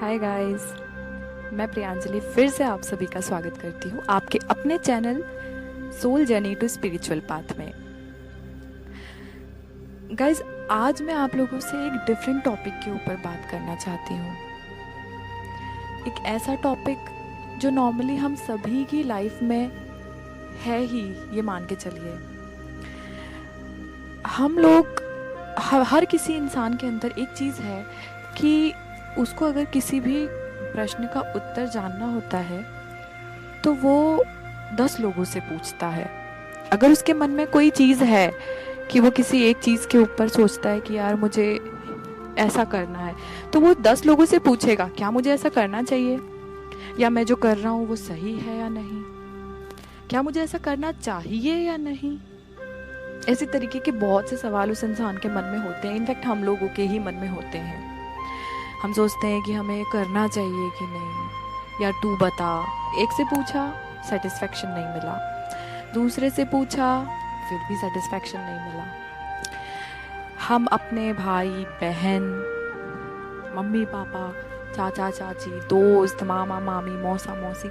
Hi guys, मैं प्रियांजलि फिर से आप सभी का स्वागत करती हूँ आपके अपने channel soul journey to spiritual path में। गाइस, आज मैं आप लोगों से एक डिफरेंट टॉपिक के ऊपर बात करना चाहती हूँ। एक ऐसा टॉपिक जो नॉर्मली हम सभी की लाइफ में है ही, ये मान के चलिए। हम लोग हर किसी इंसान के अंदर एक चीज़ है कि उसको अगर किसी भी प्रश्न का उत्तर जानना होता है तो वो 10 लोगों से पूछता है। अगर उसके मन में कोई चीज़ है कि वो किसी एक चीज़ के ऊपर सोचता है कि यार मुझे ऐसा करना है, तो वो 10 लोगों से पूछेगा क्या मुझे ऐसा करना चाहिए, या मैं जो कर रहा हूँ वो सही है या नहीं, क्या मुझे ऐसा करना चाहिए या नहीं। ऐसे तरीके के बहुत से सवाल उस इंसान के मन में होते हैं। इनफैक्ट हम लोगों के ही मन में होते हैं। हम सोचते हैं कि हमें करना चाहिए कि नहीं, या तू बता। एक से पूछा, सेटिस्फेक्शन नहीं मिला। दूसरे से पूछा, फिर भी सेटिस्फेक्शन नहीं मिला। हम अपने भाई बहन, मम्मी पापा, चाचा चाची, दोस्त, मामा मामी, मौसा मौसी,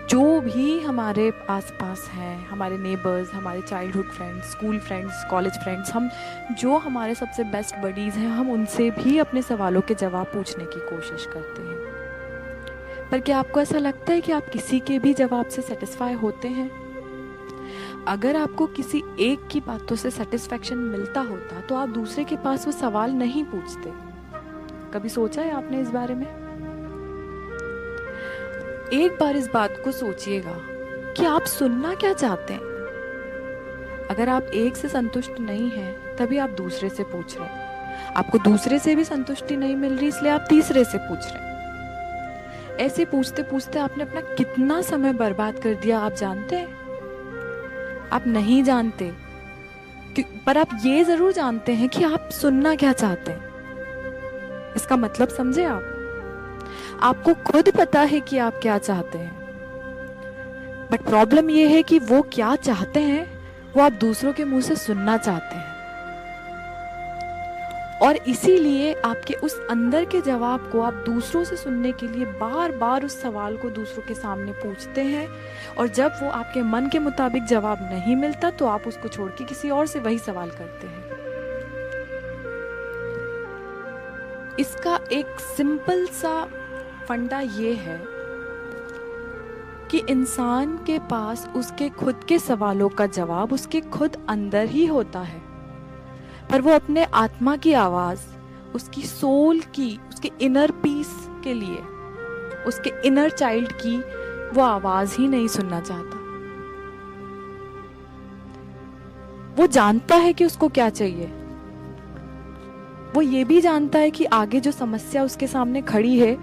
जो भी हमारे आसपास हैं, हमारे नेबर्स, हमारे childhood friends, school friends, college friends, हम जो हमारे सबसे बेस्ट बडीज़ हैं, हम उनसे भी अपने सवालों के जवाब पूछने की कोशिश करते हैं। पर क्या आपको ऐसा लगता है कि आप किसी के भी जवाब से सेटिस्फाई होते हैं? अगर आपको किसी एक की बातों से सेटिस्फेक्शन मिलता होता तो आप दूसरे के पास वो सवाल नहीं पूछते। कभी सोचा है आपने इस बारे में? एक बार इस बात को सोचिएगा कि आप सुनना क्या चाहते हैं। अगर आप एक से संतुष्ट नहीं हैं, तभी आप दूसरे से पूछ रहे हैं। आपको दूसरे से भी संतुष्टि नहीं मिल रही, इसलिए आप तीसरे से पूछ रहे हैं। ऐसे पूछते पूछते आपने अपना कितना समय बर्बाद कर दिया, आप जानते हैं? आप नहीं जानते, पर आप ये जरूर जानते हैं कि आप सुनना क्या चाहते हैं। इसका मतलब समझे आप? आपको खुद पता है कि आप क्या चाहते हैं, बट प्रॉब्लम यह है कि वो क्या चाहते हैं वो आप दूसरों के मुंह से सुनना चाहते हैं। और इसीलिए आपके उस अंदर के जवाब को आप दूसरों से सुनने के लिए बार बार उस सवाल को दूसरों के सामने पूछते हैं, और जब वो आपके मन के मुताबिक जवाब नहीं मिलता तो आप उसको छोड़ के किसी और से वही सवाल करते हैं। इसका एक सिंपल सा फंडा ये है कि इंसान के पास उसके खुद के सवालों का जवाब उसके खुद अंदर ही होता है, पर वो अपने आत्मा की आवाज, उसकी सोल की, उसके इनर पीस के लिए, उसके इनर चाइल्ड की वो आवाज ही नहीं सुनना चाहता। वो जानता है कि उसको क्या चाहिए, वो ये भी जानता है कि आगे जो समस्या उसके सामने खड़ी है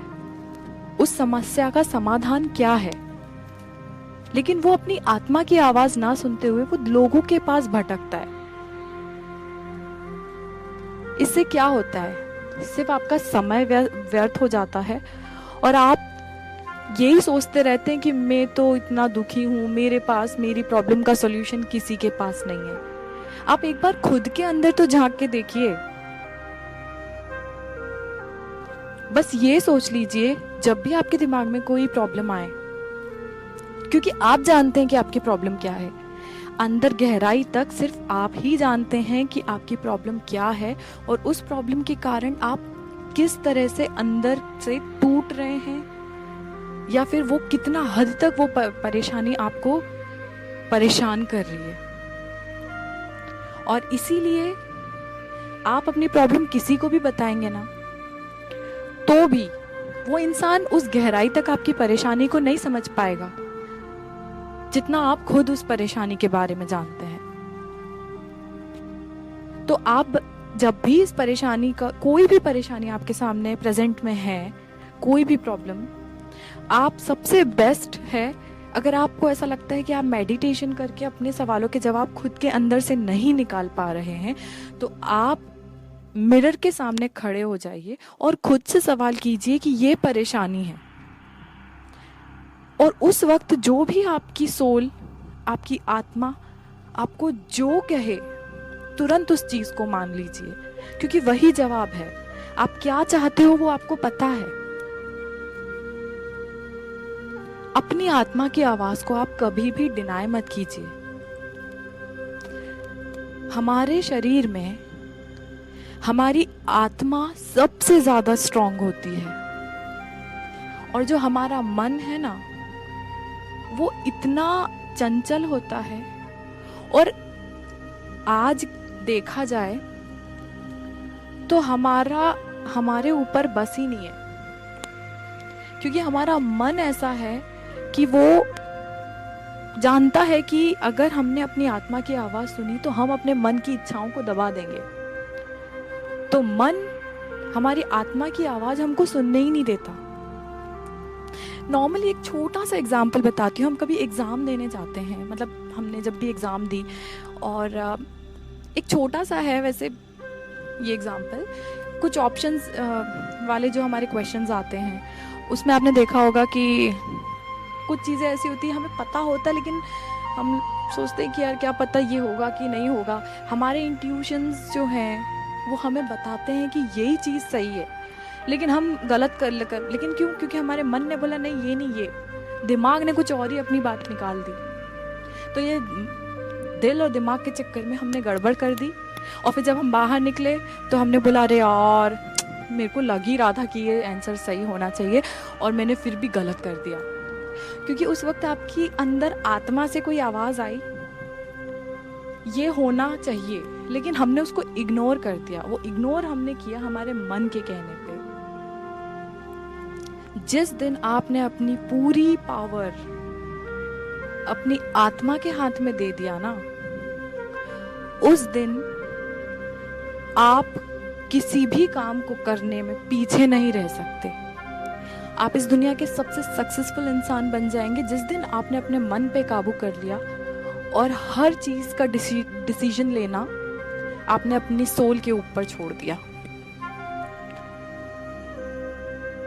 उस समस्या का समाधान क्या है, लेकिन वो अपनी आत्मा की आवाज ना सुनते हुए वो लोगों के पास भटकता है। इससे क्या होता है? सिर्फ आपका समय व्यर्थ हो जाता है, और आप यही सोचते रहते हैं कि मैं तो इतना दुखी हूं, मेरे पास मेरी प्रॉब्लम का सॉल्यूशन किसी के पास नहीं है। आप एक बार खुद के अंदर तो झांक के देखिए। बस ये सोच लीजिए, जब भी आपके दिमाग में कोई प्रॉब्लम आए, क्योंकि आप जानते हैं कि आपकी प्रॉब्लम क्या है, अंदर गहराई तक सिर्फ आप ही जानते हैं कि आपकी प्रॉब्लम क्या है, और उस प्रॉब्लम के कारण आप किस तरह से अंदर से टूट रहे हैं, या फिर वो कितना हद तक वो परेशानी आपको परेशान कर रही है। और इसीलिए आप अपनी प्रॉब्लम किसी को भी बताएंगे ना, तो भी वो इंसान उस गहराई तक आपकी परेशानी को नहीं समझ पाएगा जितना आप खुद उस परेशानी के बारे में जानते हैं। तो आप जब भी इस परेशानी का, कोई भी परेशानी आपके सामने प्रेजेंट में है, कोई भी प्रॉब्लम, आप सबसे बेस्ट है, अगर आपको ऐसा लगता है कि आप मेडिटेशन करके अपने सवालों के जवाब खुद के अंदर से नहीं निकाल पा रहे हैं, तो आप मिरर के सामने खड़े हो जाइए और खुद से सवाल कीजिए कि ये परेशानी है। और उस वक्त जो भी आपकी सोल, आपकी आत्मा आपको जो कहे, तुरंत उस चीज को मान लीजिए, क्योंकि वही जवाब है। आप क्या चाहते हो वो आपको पता है। अपनी आत्मा की आवाज को आप कभी भी डिनाई मत कीजिए। हमारे शरीर में हमारी आत्मा सबसे ज्यादा स्ट्रांग होती है, और जो हमारा मन है ना, वो इतना चंचल होता है। और आज देखा जाए तो हमारे ऊपर बस ही नहीं है, क्योंकि हमारा मन ऐसा है कि वो जानता है कि अगर हमने अपनी आत्मा की आवाज सुनी तो हम अपने मन की इच्छाओं को दबा देंगे। तो मन हमारी आत्मा की आवाज हमको सुनने ही नहीं देता। नॉर्मली एक छोटा सा एग्जाम्पल बताती हूँ। हम कभी एग्जाम देने जाते हैं, मतलब हमने जब भी एग्जाम दी, और एक छोटा सा है वैसे ये एग्जाम्पल, कुछ ऑप्शंस वाले जो हमारे क्वेश्चंस आते हैं, उसमें आपने देखा होगा कि कुछ चीज़ें ऐसी होती है हमें पता होता है, लेकिन हम सोचते हैं कि यार क्या पता ये होगा कि नहीं होगा। हमारे इंट्यूशंस जो हैं वो हमें बताते हैं कि यही चीज़ सही है, लेकिन हम गलत कर लेकिन क्यों? क्योंकि हमारे मन ने बोला नहीं, ये नहीं, ये दिमाग ने कुछ और ही अपनी बात निकाल दी। तो ये दिल और दिमाग के चक्कर में हमने गड़बड़ कर दी, और फिर जब हम बाहर निकले तो हमने बोला अरे यार, मेरे को लग ही रहा था कि ये आंसर सही होना चाहिए, और मैंने फिर भी गलत कर दिया। क्योंकि उस वक्त आपकी अंदर आत्मा से कोई आवाज़ आई, ये होना चाहिए, लेकिन हमने उसको इग्नोर कर दिया। वो इग्नोर हमने किया हमारे मन के कहने पे। जिस दिन आपने अपनी पूरी पावर अपनी आत्मा के हाथ में दे दिया ना, उस दिन आप किसी भी काम को करने में पीछे नहीं रह सकते। आप इस दुनिया के सबसे सक्सेसफुल इंसान बन जाएंगे जिस दिन आपने अपने मन पे काबू कर लिया, और हर चीज का डिसीजन लेना आपने अपनी सोल के ऊपर छोड़ दिया।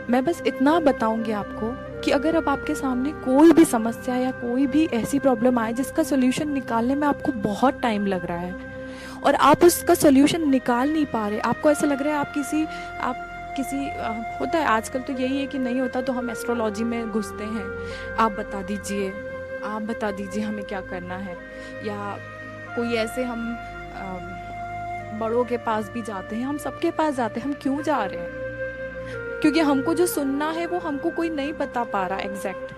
मैं बस इतना बताऊंगी आपको कि अगर अब आपके सामने कोई भी समस्या या कोई भी ऐसी प्रॉब्लम आए जिसका सोल्यूशन निकालने में आपको बहुत टाइम लग रहा है, और आप उसका सोल्यूशन निकाल नहीं पा रहे, आपको ऐसा लग रहा है आप किसी होता है आजकल तो यही है कि नहीं होता तो हम एस्ट्रोलॉजी में घुसते हैं, आप बता दीजिए हमें क्या करना है, या कोई ऐसे हम बड़ों के पास भी जाते हैं, हम सबके पास जाते हैं। हम क्यों जा रहे हैं? क्योंकि हमको जो सुनना है वो हमको कोई नहीं बता पा रहा एग्जैक्ट,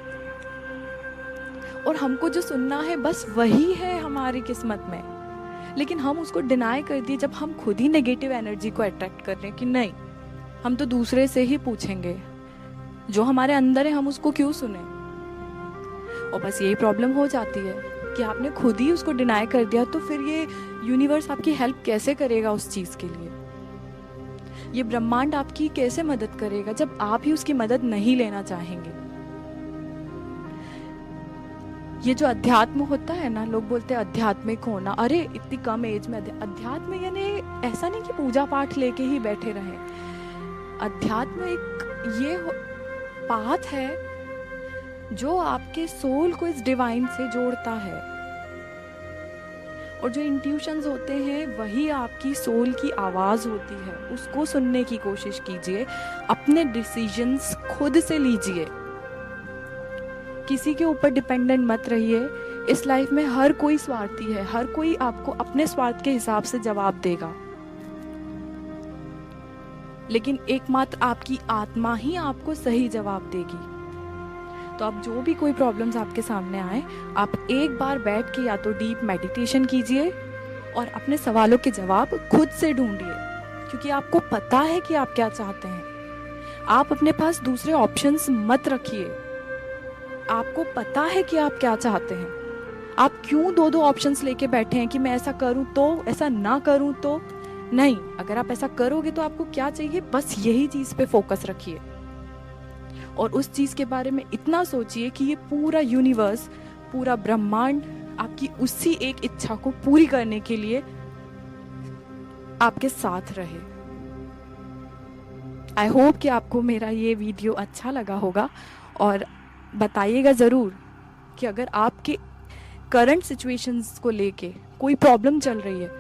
और हमको जो सुनना है बस वही है हमारी किस्मत में, लेकिन हम उसको डिनाई कर दिए जब हम खुद ही नेगेटिव एनर्जी को अट्रैक्ट कर रहे हैं कि नहीं, हम तो दूसरे से ही पूछेंगे, जो हमारे अंदर है हम उसको क्यों सुने। और बस यही प्रॉब्लम हो जाती है कि आपने खुद ही उसको डिनाई कर दिया, तो फिर ये यूनिवर्स आपकी हेल्प कैसे करेगा उस चीज के लिए? ये ब्रह्मांड आपकी कैसे मदद करेगा जब आप ही उसकी मदद नहीं लेना चाहेंगे? ये जो अध्यात्म होता है ना, लोग बोलते हैं आध्यात्मिक होना, अरे इतनी कम एज में अध्यात्म, यानी ऐसा नहीं कि पूजा पाठ लेके ही बैठे रहें। अध्यात्म एक ये पाथ है जो आपके सोल को इस डिवाइन से जोड़ता है, और जो इंट्यूशंस होते हैं वही आपकी सोल की आवाज होती है। उसको सुनने की कोशिश कीजिए, अपने डिसीजंस खुद से लीजिए, किसी के ऊपर डिपेंडेंट मत रहिए। इस लाइफ में हर कोई स्वार्थी है, हर कोई आपको अपने स्वार्थ के हिसाब से जवाब देगा, लेकिन एकमात्र आपकी आत्मा ही आपको सही जवाब देगी। तो अब जो भी कोई प्रॉब्लम्स आपके सामने आए, आप एक बार बैठ के या तो डीप मेडिटेशन कीजिए और अपने सवालों के जवाब खुद से ढूंढिए, क्योंकि आपको पता है कि आप क्या चाहते हैं। आप अपने पास दूसरे ऑप्शंस मत रखिए, आपको पता है कि आप क्या चाहते हैं। आप क्यों दो ऑप्शंस लेके बैठे हैं कि मैं ऐसा करूं तो, ऐसा ना करूं तो? नहीं, अगर आप ऐसा करोगे तो आपको क्या चाहिए, बस यही चीज पे फोकस रखिए, और उस चीज के बारे में इतना सोचिए कि ये पूरा यूनिवर्स, पूरा ब्रह्मांड आपकी उसी एक इच्छा को पूरी करने के लिए आपके साथ रहे। आई होप कि आपको मेरा ये वीडियो अच्छा लगा होगा, और बताइएगा ज़रूर कि अगर आपके करंट सिचुएशंस को लेके कोई प्रॉब्लम चल रही है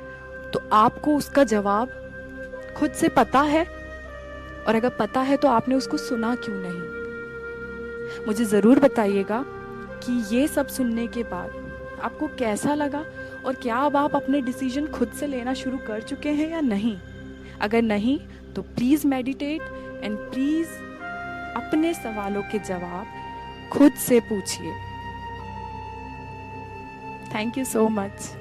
तो आपको उसका जवाब खुद से पता है, और अगर पता है तो आपने उसको सुना क्यों नहीं। मुझे ज़रूर बताइएगा कि ये सब सुनने के बाद आपको कैसा लगा, और क्या अब आप अपने डिसीजन खुद से लेना शुरू कर चुके हैं या नहीं। अगर नहीं तो प्लीज़ मेडिटेट एंड प्लीज़ अपने सवालों के जवाब खुद से पूछिए। Thank you so much.